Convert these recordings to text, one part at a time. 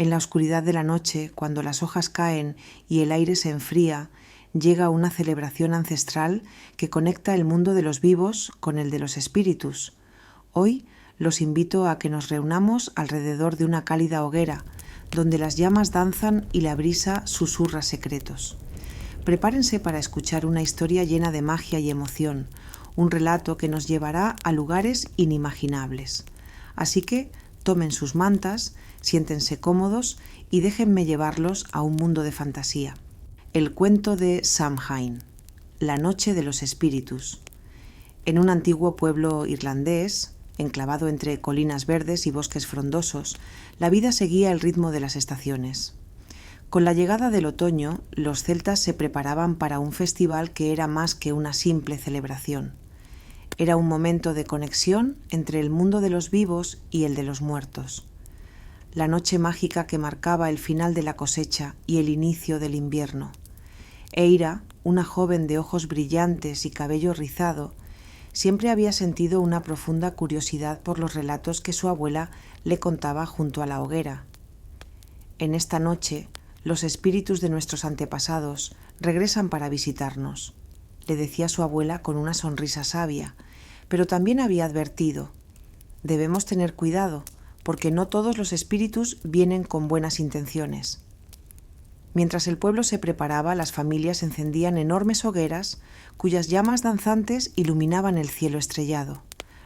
En la oscuridad de la noche, cuando las hojas caen y el aire se enfría, llega una celebración ancestral que conecta el mundo de los vivos con el de los espíritus. Hoy los invito a que nos reunamos alrededor de una cálida hoguera, donde las llamas danzan y la brisa susurra secretos. Prepárense para escuchar una historia llena de magia y emoción, un relato que nos llevará a lugares inimaginables. Así que tomen sus mantas, siéntense cómodos y déjenme llevarlos a un mundo de fantasía. El cuento de Samhain, la noche de los espíritus. En un antiguo pueblo irlandés, enclavado entre colinas verdes y bosques frondosos, la vida seguía el ritmo de las estaciones. Con la llegada del otoño, los celtas se preparaban para un festival que era más que una simple celebración. Era un momento de conexión entre el mundo de los vivos y el de los muertos. La noche mágica que marcaba el final de la cosecha y el inicio del invierno. Eira, una joven de ojos brillantes y cabello rizado, siempre había sentido una profunda curiosidad por los relatos que su abuela le contaba junto a la hoguera. En esta noche, los espíritus de nuestros antepasados regresan para visitarnos, le decía su abuela con una sonrisa sabia, pero también había advertido: debemos tener cuidado, porque no todos los espíritus vienen con buenas intenciones. Mientras el pueblo se preparaba, las familias encendían enormes hogueras cuyas llamas danzantes iluminaban el cielo estrellado.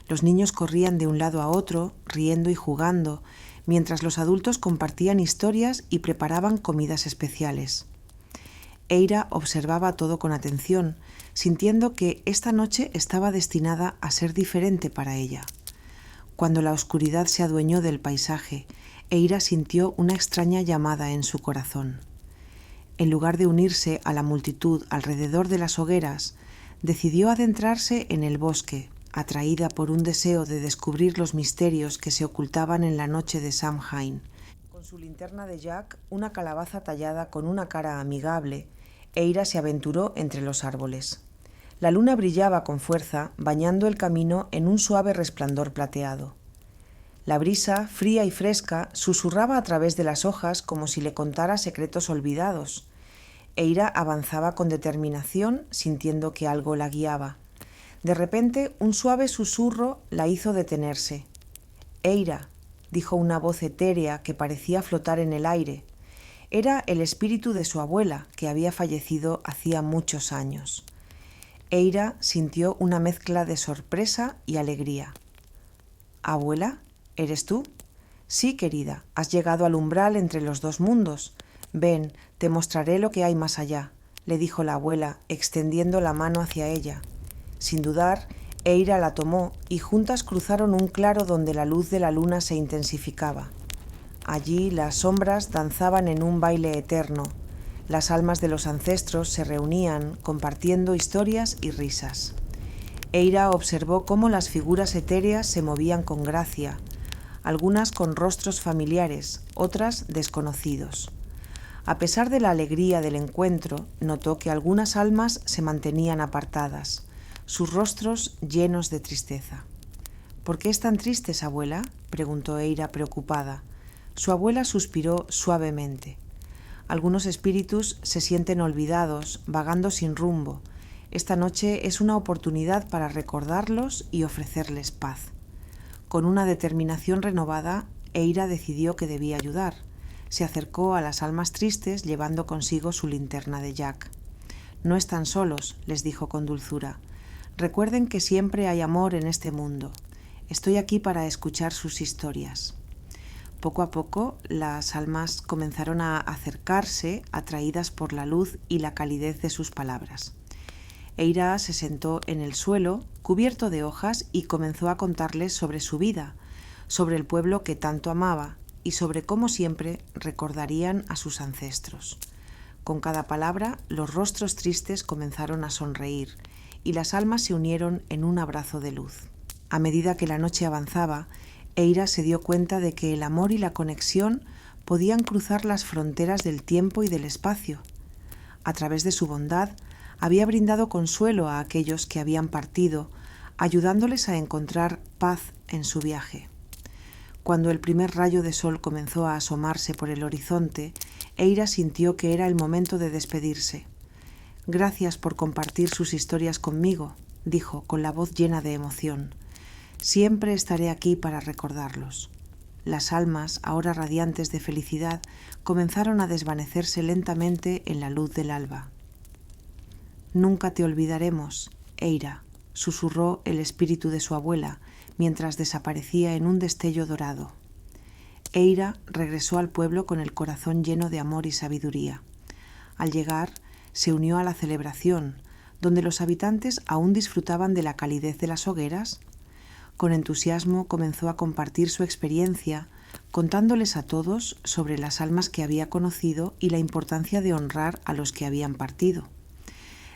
Los niños corrían de un lado a otro, riendo y jugando, mientras los adultos compartían historias y preparaban comidas especiales. Eira observaba todo con atención, sintiendo que esta noche estaba destinada a ser diferente para ella. Cuando la oscuridad se adueñó del paisaje, Eira sintió una extraña llamada en su corazón. En lugar de unirse a la multitud alrededor de las hogueras, decidió adentrarse en el bosque, atraída por un deseo de descubrir los misterios que se ocultaban en la noche de Samhain. Con su linterna de Jack, una calabaza tallada con una cara amigable, Eira se aventuró entre los árboles. La luna brillaba con fuerza, bañando el camino en un suave resplandor plateado. La brisa, fría y fresca, susurraba a través de las hojas como si le contara secretos olvidados. Eira avanzaba con determinación, sintiendo que algo la guiaba. De repente, un suave susurro la hizo detenerse. «Eira», dijo una voz etérea que parecía flotar en el aire. Era el espíritu de su abuela, que había fallecido hacía muchos años. Eira sintió una mezcla de sorpresa y alegría. «¿Abuela? ¿Eres tú?» «Sí, querida, has llegado al umbral entre los dos mundos. Ven, te mostraré lo que hay más allá», le dijo la abuela, extendiendo la mano hacia ella. Sin dudar, Eira la tomó y juntas cruzaron un claro donde la luz de la luna se intensificaba. Allí las sombras danzaban en un baile eterno. Las almas de los ancestros se reunían, compartiendo historias y risas. Eira observó cómo las figuras etéreas se movían con gracia, algunas con rostros familiares, otras desconocidos. A pesar de la alegría del encuentro, notó que algunas almas se mantenían apartadas, sus rostros llenos de tristeza. «¿Por qué están tristes, abuela?», preguntó Eira preocupada. Su abuela suspiró suavemente. «Algunos espíritus se sienten olvidados, vagando sin rumbo. Esta noche es una oportunidad para recordarlos y ofrecerles paz». Con una determinación renovada, Eira decidió que debía ayudar. Se acercó a las almas tristes llevando consigo su linterna de Jack. «No están solos», les dijo con dulzura. «Recuerden que siempre hay amor en este mundo. Estoy aquí para escuchar sus historias». Poco a poco, las almas comenzaron a acercarse, atraídas por la luz y la calidez de sus palabras. Eira se sentó en el suelo, cubierto de hojas, y comenzó a contarles sobre su vida, sobre el pueblo que tanto amaba y sobre cómo siempre recordarían a sus ancestros. Con cada palabra, los rostros tristes comenzaron a sonreír y las almas se unieron en un abrazo de luz. A medida que la noche avanzaba, Eira se dio cuenta de que el amor y la conexión podían cruzar las fronteras del tiempo y del espacio. A través de su bondad, había brindado consuelo a aquellos que habían partido, ayudándoles a encontrar paz en su viaje. Cuando el primer rayo de sol comenzó a asomarse por el horizonte, Eira sintió que era el momento de despedirse. «Gracias por compartir sus historias conmigo», dijo con la voz llena de emoción. «Siempre estaré aquí para recordarlos». Las almas, ahora radiantes de felicidad, comenzaron a desvanecerse lentamente en la luz del alba. «Nunca te olvidaremos, Eira», susurró el espíritu de su abuela, mientras desaparecía en un destello dorado. Eira regresó al pueblo con el corazón lleno de amor y sabiduría. Al llegar, se unió a la celebración, donde los habitantes aún disfrutaban de la calidez de las hogueras. Con entusiasmo comenzó a compartir su experiencia, contándoles a todos sobre las almas que había conocido y la importancia de honrar a los que habían partido.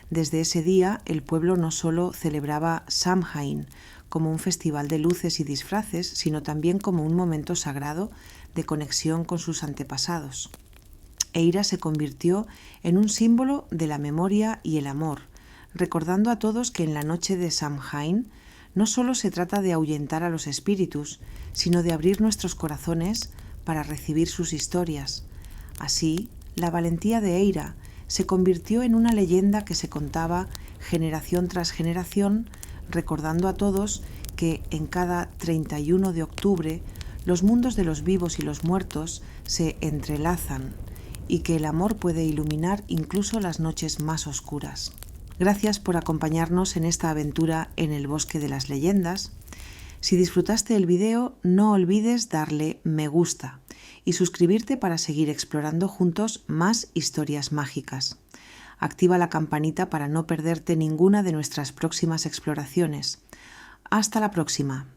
Desde ese día, el pueblo no solo celebraba Samhain como un festival de luces y disfraces, sino también como un momento sagrado de conexión con sus antepasados. Eira se convirtió en un símbolo de la memoria y el amor, recordando a todos que en la noche de Samhain no solo se trata de ahuyentar a los espíritus, sino de abrir nuestros corazones para recibir sus historias. Así, la valentía de Eira se convirtió en una leyenda que se contaba generación tras generación, recordando a todos que en cada 31 de octubre los mundos de los vivos y los muertos se entrelazan y que el amor puede iluminar incluso las noches más oscuras. Gracias por acompañarnos en esta aventura en el bosque de las leyendas. Si disfrutaste el video, no olvides darle me gusta y suscribirte para seguir explorando juntos más historias mágicas. Activa la campanita para no perderte ninguna de nuestras próximas exploraciones. Hasta la próxima.